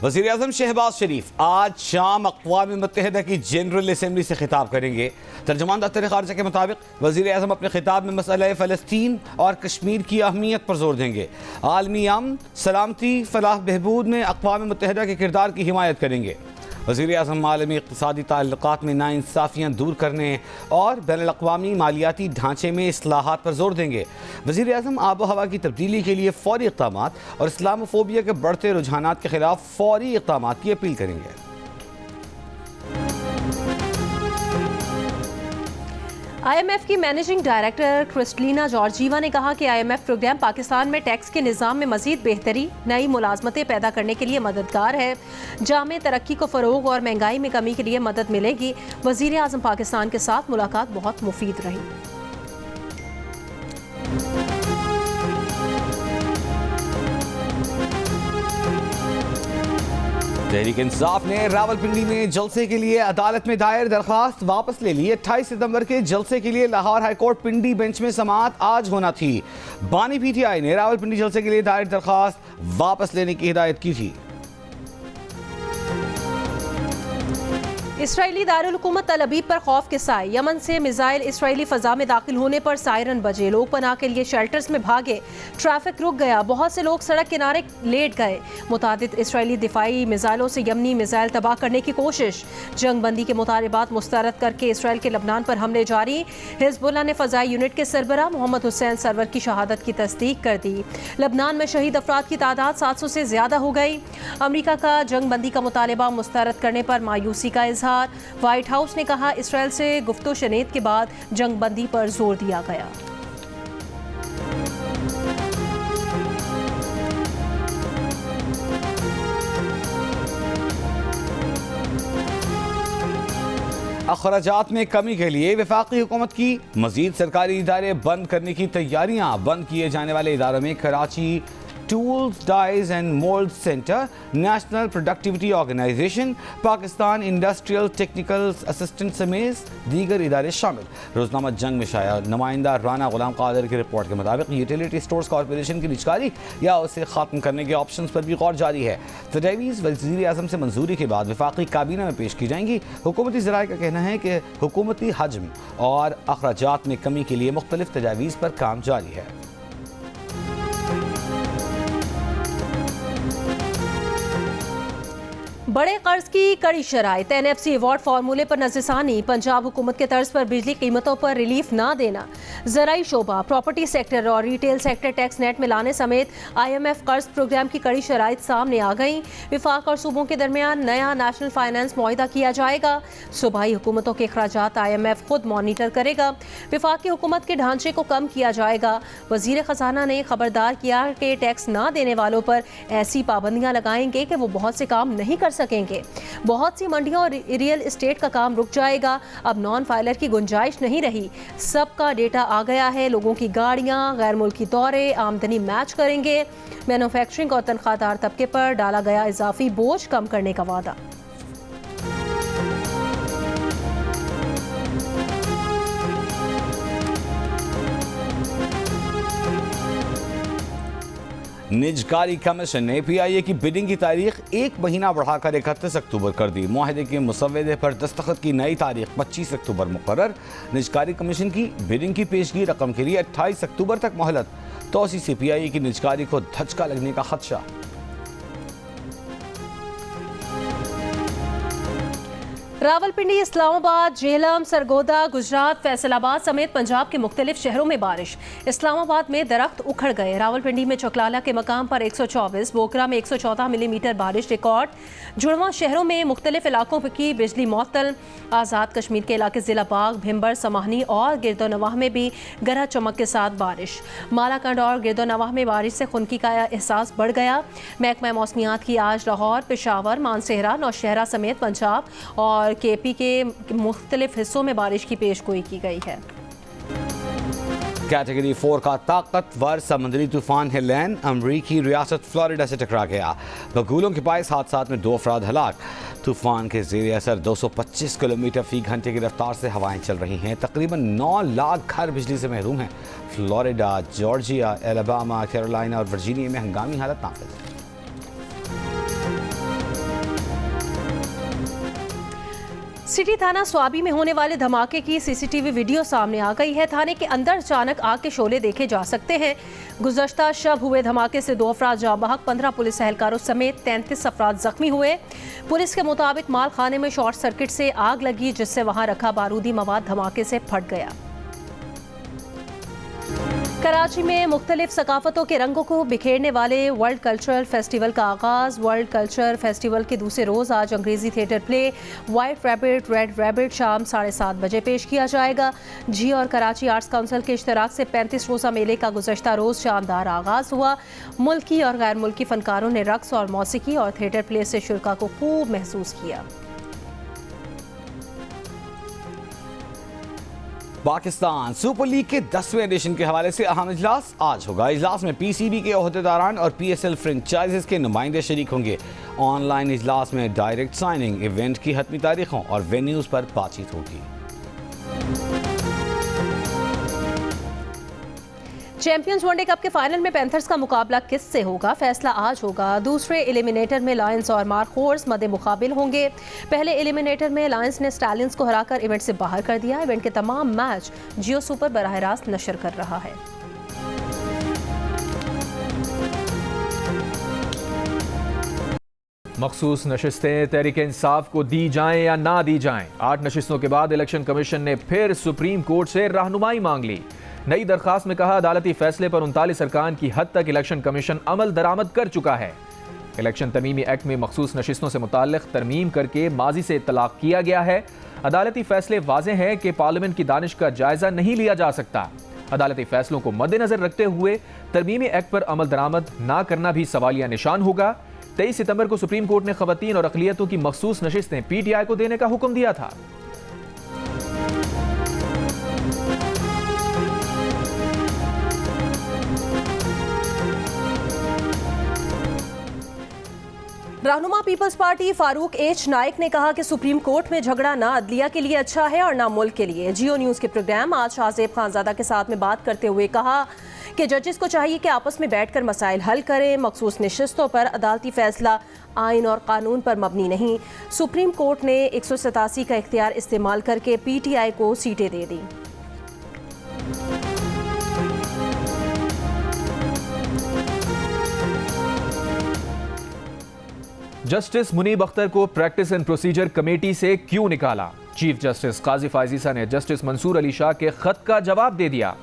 वज़ीर-ए-आज़म शहबाज शरीफ आज शाम अक़वाम मुत्तहिदा की जनरल असम्बली से खिताब करेंगे। तर्जुमान दफ्तर ख़ारजा के मुताबिक वज़ीर-ए-आज़म अपने खिताब में मसला फ़लस्तीन और कश्मीर की अहमियत पर जोर देंगे। आलमी अमन, सलामती, फलाह बहबूद में अक़वाम मुत्तहिदा के किरदार की हिमायत करेंगे। वज़ीर-ए-आज़म आलमी इक़्तिसादी ताल्लुकात में नाइंसाफ़ियाँ दूर करने और बैनुल-अक़वामी मालियाती ढांचे में इस्लाहात पर जोर देंगे। वज़ीर-ए-आज़म आब व हवा की तब्दीली के लिए फ़ौरी इक़दामात और इस्लामोफोबिया के बढ़ते रुझानात के खिलाफ फ़ौरी इक़दामात की अपील करेंगे। IMF की मैनेजिंग डायरेक्टर क्रिस्टलिना जॉर्जीवा ने कहा कि IMF प्रोग्राम पाकिस्तान में टैक्स के निज़ाम में मज़ीद बेहतरी, नई मुलाजमतें पैदा करने के लिए मददगार है। जामे तरक्की को फ़रोग और महंगाई में कमी के लिए मदद मिलेगी। वज़ीर आज़म पाकिस्तान के साथ मुलाकात बहुत मुफीद रही। तहरीक इंसाफ ने रावलपिंडी में जलसे के लिए अदालत में दायर दरख्वास्त वापस ले ली। 28 सितंबर के जलसे के लिए लाहौर हाईकोर्ट पिंडी बेंच में समाअत आज होना थी। बानी PTI ने रावलपिंडी जलसे के लिए दायर दरख्वास्त वापस लेने की हिदायत की थी। इसराइली दारुल हुकूमत तल अबीब पर खौफ के साए, यमन से मिसाइल इसराइली फजा में दाखिल होने पर सायरन बजे, लोग पनाह के लिए शेल्टर्स में भागे, ट्रैफिक रुक गया, बहुत से लोग सड़क किनारे लेट गए। मुतादिद इसराइली दिफाई मिसाइलों से यमनी मिसाइल तबाह करने की कोशिश, जंग बंदी के मुतालबात मुस्तरद करके इसराइल के लबनान पर हमले जारी। हिजबुल्लाह ने फजाई यूनिट के सरबराह मोहम्मद हुसैन सरवर की शहादत की तस्दीक कर दी। लबनान में शहीद अफराद की तादाद 700 से ज्यादा हो गई। अमरीका का जंग बंदी का मुतालबा मुस्तरद करने पर मायूसी का इजहार। व्हाइट हाउस ने कहा इसराइल से गुफ्तो शनीद के बाद जंग बंदी पर जोर दिया गया। अखराजात में कमी के लिए वफाकी हुकूमत की मजीद सरकारी इदारे बंद करने की तैयारियां। बंद किए जाने वाले इदारों में Karachi Tools, Dies and Mould Centre, National Productivity Organisation, Pakistan Industrial Technical Assistant समेत दीगर इदारे शामिल। रोजनामा जंग में शाया नुमाइंदा राना गुलाम कादर की रिपोर्ट के मुताबिक यूटिलिटी स्टोर्स कॉरपोरेशन की निजकारी या उसे खत्म करने के ऑप्शन पर भी गौर जारी है। तजवीज़ वज़ीर-ए-आज़म से मंजूरी के बाद वफाकी काबीना में पेश की जाएंगी। हुकूमती ज़राए का कहना है कि हुकूमती हजम और अखराजात में कमी के लिए मुख्तलिफ तजावीज़ पर काम जारी है। बड़े कर्ज की कड़ी शराइत, NFC अवार्ड फार्मूले पर नज़रसानी, पंजाब हुकूमत के तर्ज पर बिजली कीमतों पर रिलीफ ना देना, ज़राई शोबा, प्रॉपर्टी सेक्टर और रिटेल सेक्टर टैक्स नेट में लाने समेत IMF कर्ज प्रोग्राम की कड़ी शराइत सामने आ गई। विफाक और सूबों के दरमियान नया नेशनल फाइनेंस मुआहिदा किया जाएगा। सूबाई हुकूमतों के अखराजात IMF खुद मॉनिटर करेगा। विफाकी हुकूमत के ढांचे को कम किया जाएगा। वज़ीर ख़जाना ने खबरदार किया कि टैक्स ना देने वालों पर ऐसी पाबंदियाँ लगाएंगे कि वो बहुत से काम नहीं कर सकेंगे। बहुत सी मंडियों और रियल एस्टेट का काम रुक जाएगा। अब नॉन फाइलर की गुंजाइश नहीं रही। सबका डेटा आ गया है। लोगों की गाड़ियां, गैर मुल्की दौरे, आमदनी मैच करेंगे। मैन्युफैक्चरिंग और तनख्वाहदार तबके पर डाला गया इजाफी बोझ कम करने का वादा। निजकारी कमीशन ने PIA की बिडिंग की तारीख 1 महीना बढ़ाकर 31 अक्टूबर कर दी। मुआहदे के मुसव्वदे पर दस्तखत की नई तारीख 25 अक्टूबर मुकर्रर। निजकारी कमीशन की बिडिंग की पेशगी रकम के लिए 28 अक्टूबर तक मोहलत। तोसी से PIA की निजकारी को धचका लगने का खदशा। रावलपिंडी, इस्लामाबाद, झेलम, सरगोदा, गुजरात, फैसलाबाद समेत पंजाब के मुख्तलिफ शहरों में बारिश। इस्लामाबाद में दरख्त उखड़ गए। रावलपिंडी में चकलाला के मकाम पर 124, बोकरा में 114 मिलीमीटर बारिश रिकॉर्ड। जुड़वा शहरों में मुख्तलिफ इलाकों की बिजली मुअत्तल। आज़ाद कश्मीर के इलाके जिला बाग, भिम्बर, समाहनी और गिरदोनवाह में भी गरज चमक के साथ बारिश। मालाकंड और गिरदोनवाह में बारिश से खुनकी का एहसास बढ़ गया। महकमा मौसमियात की आज लाहौर, पेशावर, मानसेहरा, नौशहरा समेत पंजाब और KP के मुख्तलिफ हिस्सों में बारिश की पेशगोई की गई है। कैटेगरी 4 का ताकतवर समुद्री तूफान हेलेन अमरीकी रियासत फ्लोरिडा से टकरा गया। बगुलों के बाइस हादसात में 2 अफराद हलाक। तूफान के ज़ेर असर 225 किलोमीटर फी घंटे की रफ्तार से हवाएं चल रही हैं। तकरीबन 9 लाख घर बिजली से महरूम हैं। फ्लोरिडा, जॉर्जिया, एलाबामा, कैरोलिना और वर्जीनिया में हंगामी हालत नाफिज है। सिटी थाना स्वाबी में होने वाले धमाके की सीसीटीवी वीडियो सामने आ गई है। थाने के अंदर अचानक आग के शोले देखे जा सकते हैं। गुज़श्ता शब हुए धमाके से 2 अफराद जाँ बहक, 15 पुलिस एहलकारों समेत 33 अफराद जख्मी हुए। पुलिस के मुताबिक माल खाने में शॉर्ट सर्किट से आग लगी, जिससे वहां रखा बारूदी मवाद धमाके से फट गया। कराची में मुख्तलिफ सकाफतों के रंगों को बिखेरने वाले वर्ल्ड कल्चरल फेस्टिवल का आगाज़। वर्ल्ड कल्चरल फेस्टिवल के दूसरे रोज़ आज अंग्रेज़ी theatre play white rabbit red rabbit शाम 7:30 बजे पेश किया जाएगा। जी और कराची आर्ट्स काउंसिल के इश्तराक से 35 रोज़ा मेले का गुज़श्ता रोज़ शानदार आगाज़ हुआ। मुल्की और गैर मुल्की फनकारों ने रक्स और मौसीकी और थिएटर प्ले से शुरा को खूब महसूस किया। पाकिस्तान सुपर लीग के 10वें एडिशन के हवाले से अहम इजलास आज होगा। इजलास में पीसीबी के ओहदेदारान और पीएसएल फ्रेंचाइजेस के नुमाइंदे शरीक होंगे। ऑनलाइन इजलास में डायरेक्ट साइनिंग, इवेंट की हतमी तारीखों और वेन्यूज पर बातचीत होगी। चैंपियंस वनडे कप के फाइनल में पैंथर्स का मुकाबला किससे होगा, फैसला आज होगा। दूसरे एलिमिनेटर में लायंस और मार्कोर्स मदे मुकाबिल होंगे। पहले एलिमिनेटर में लायंस ने स्टैलियंस को हराकर इवेंट से बाहर कर दिया। इवेंट के तमाम मैच जियो सुपर बराह रास्त नशर कर रहा है। मखसूस नशिस्तें तहरीक इंसाफ को दी जाएं या ना दी जाएं, 8 नशिस्तों के बाद इलेक्शन कमीशन ने फिर सुप्रीम कोर्ट से रहनुमाई मांग ली। नई दरखास्त में कहा अदालती फैसले पर 39 अरकान की हद तक इलेक्शन कमीशन अमल दरामद कर चुका है। इलेक्शन तमीमी एक्ट में मखसूस नशिस्तों से मुताल्लिक तरमीम करके माजी से इत्तलाक किया गया है। अदालती फैसले वाज़ेह है कि पार्लियामेंट की दानिश का जायजा नहीं लिया जा सकता। अदालती फैसलों को मद्देनजर रखते हुए तरमीमी एक्ट पर अमल दरामद ना करना भी सवालिया निशान होगा। 23 सितंबर को सुप्रीम कोर्ट ने खवातीन और अक़लियतों की मखसूस नशिस्तें पीटीआई को देने का हुक्म दिया था। रहनुमा Peoples Party Farooq H Naek ने कहा कि सुप्रीम कोर्ट में झगड़ा ना अदलिया के लिए अच्छा है और ना मुल्क के लिए। जियो न्यूज़ के प्रोग्राम आज शाहजेब खानजादा के साथ में बात करते हुए कहा कि जजेस को चाहिए कि आपस में बैठकर मसाइल हल करें। मखसूस नशिस्तों पर अदालती फैसला आइन और कानून पर मबनी नहीं। सुप्रीम कोर्ट ने 187 का इख्तियार इस्तेमाल करके पीटीआई को सीटें दे दी। जस्टिस मुनीब अख्तर को प्रैक्टिस एंड प्रोसीजर कमेटी से क्यों निकाला? चीफ जस्टिस काजी फायजीसा ने जस्टिस मंसूर अली शाह के खत का जवाब दे दिया।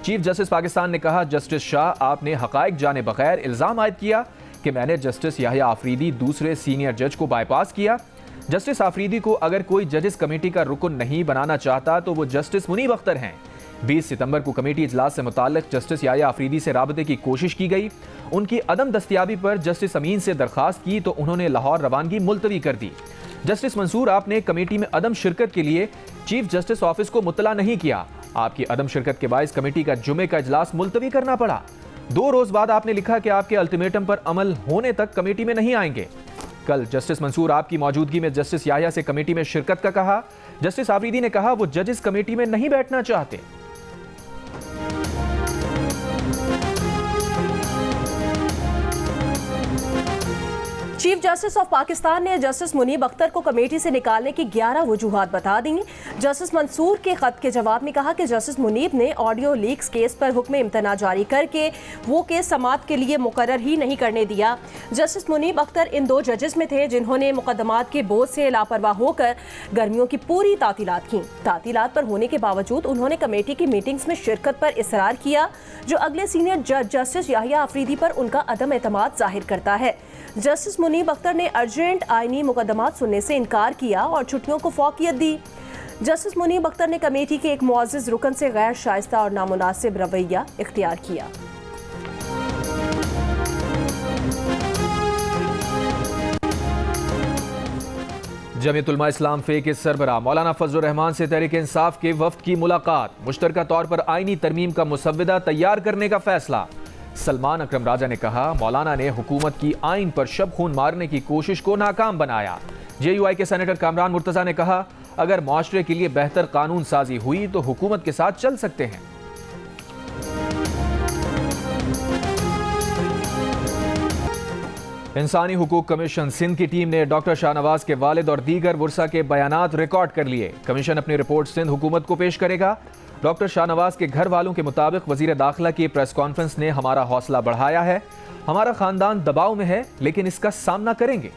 चीफ जस्टिस पाकिस्तान ने कहा, जस्टिस शाह आपने हकायक जाने बगैर इल्जाम आयद किया कि मैंने जस्टिस याहिया आफरीदी दूसरे सीनियर जज को बाईपास किया। जस्टिस आफरीदी को अगर कोई जजेस कमेटी का रुकन नहीं बनाना चाहता तो वो जस्टिस मुनीब अख्तर हैं। 20 सितंबर को कमेटी इजलास से मुताल्लिक जस्टिस याहिया आफरीदी से राबते की कोशिश की गई। उनकी अदम दस्तयाबी पर जस्टिस अमीन से दरखास्त की तो उन्होंने लाहौर रवानगी मुलतवी कर दी। जस्टिस मंसूर आपने कमेटी में अदम शिरकत के लिए चीफ जस्टिस ऑफिस को मुत्तला नहीं किया। आपकी अदम शिरकत के बायस कमेटी का जुमे का इजलास मुलतवी करना पड़ा। 2 रोज बाद आपने लिखा कि आपके अल्टीमेटम पर अमल होने तक कमेटी में नहीं आएंगे। कल जस्टिस मंसूर आपकी मौजूदगी में जस्टिस याहिया से कमेटी में शिरकत का कहा। जस्टिस आफरीदी ने कहा वो जजेस कमेटी में नहीं बैठना चाहते। चीफ जस्टिस ऑफ पाकिस्तान ने जस्टिस मुनीब अख्तर को कमेटी से निकालने की 11 वजूहात बता दी। जस्टिस मंसूर के खत के जवाब में कहा कि जस्टिस मुनीब ने ऑडियो लीक्स केस पर हुक्म इम्तना जारी करके वो केस समाअत के लिए मुकर्रर ही नहीं करने दिया। जस्टिस मुनीब अख्तर इन 2 जजेस में थे जिन्होंने मुकदमात के बोझ से लापरवाह होकर गर्मियों की पूरी तातीलात की। तातीलात पर होने के बावजूद उन्होंने कमेटी की मीटिंग्स में शिरकत पर इसरार किया, जो अगले सीनियर जज जस्टिस याहिया आफरीदी पर उनका अदम एतमाद जाहिर करता है। जस्टिस मुनीब अख्तर ने अर्जेंट आईनी मुकदमात सुनने से इनकार किया और छुट्टियों को फौकियत दी। जस्टिस मुनीब अख्तर ने कमेटी के एक मुअज़्ज़िज़ रुकन से गैर शाइस्ता और नामुनासिब रवैया इख्तियार किया। जमीयत उलमा इस्लाम फे के सरबराह मौलाना फजलुर रहमान से तहरीक इंसाफ के वफ्द की मुलाकात। मुश्तरका तौर पर आईनी तरमीम का मुसव्विदा तैयार करने का फैसला। सलमान अकरम राजा ने कहा, मौलाना ने हुकूमत की आइन पर शब खून मारने की कोशिश को नाकाम बनाया। JUI के सेनेटर कामरान मुर्तज़ा ने कहा, अगर मुआशरे के लिए बेहतर कानून साजी हुई तो हुकूमत के साथ चल सकते हैं। इंसानी हुकूक कमीशन सिंध की टीम ने डॉक्टर शाहनवाज के वालिद और दीगर वुरसा के बयानात रिकॉर्ड कर लिए। कमीशन अपनी रिपोर्ट सिंध हुकूमत को पेश करेगा। डॉक्टर शाहनवाज के घर वालों के मुताबिक वजीर दाखिला की प्रेस कॉन्फ्रेंस ने हमारा हौसला बढ़ाया है। हमारा खानदान दबाव में है लेकिन इसका सामना करेंगे।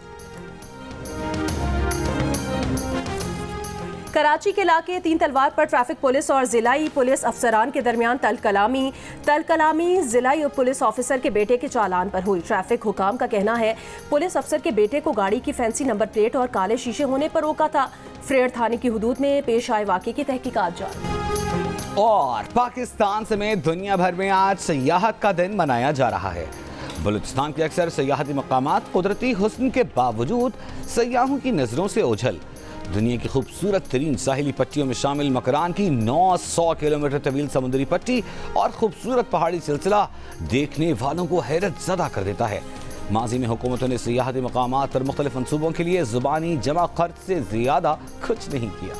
कराची के इलाके तीन तलवार पर ट्रैफिक पुलिस और जिलाई पुलिस अफसरान के दरमियान तलकलामी जिलाई पुलिस ऑफिसर के बेटे के चालान पर हुई। ट्रैफिक हुकाम का कहना है पुलिस अफसर के बेटे को गाड़ी की फैंसी नंबर प्लेट और काले शीशे होने पर रोका था। फ्रेयर थाने की हुदूद में पेश आए वाकये की तहकीकात जारी। और पाकिस्तान समेत दुनिया भर में आज सयाहत का दिन मनाया जा रहा है। बलूचिस्तान के अक्सर सयाहती मकामात कुदरती हुस्न के बावजूद सयाहों की नजरों से ओझल। दुनिया की खूबसूरत तरीन साहिली पट्टियों में शामिल मकरान की 900 किलोमीटर तवील समुद्री पट्टी और खूबसूरत पहाड़ी सिलसिला देखने वालों को हैरत ज़दा कर देता है। माजी में हुकूमतों ने सियाहती मकामात पर मुख्तलिफ मंसूबों के लिए ज़ुबानी जमा खर्च से ज़्यादा कुछ नहीं किया।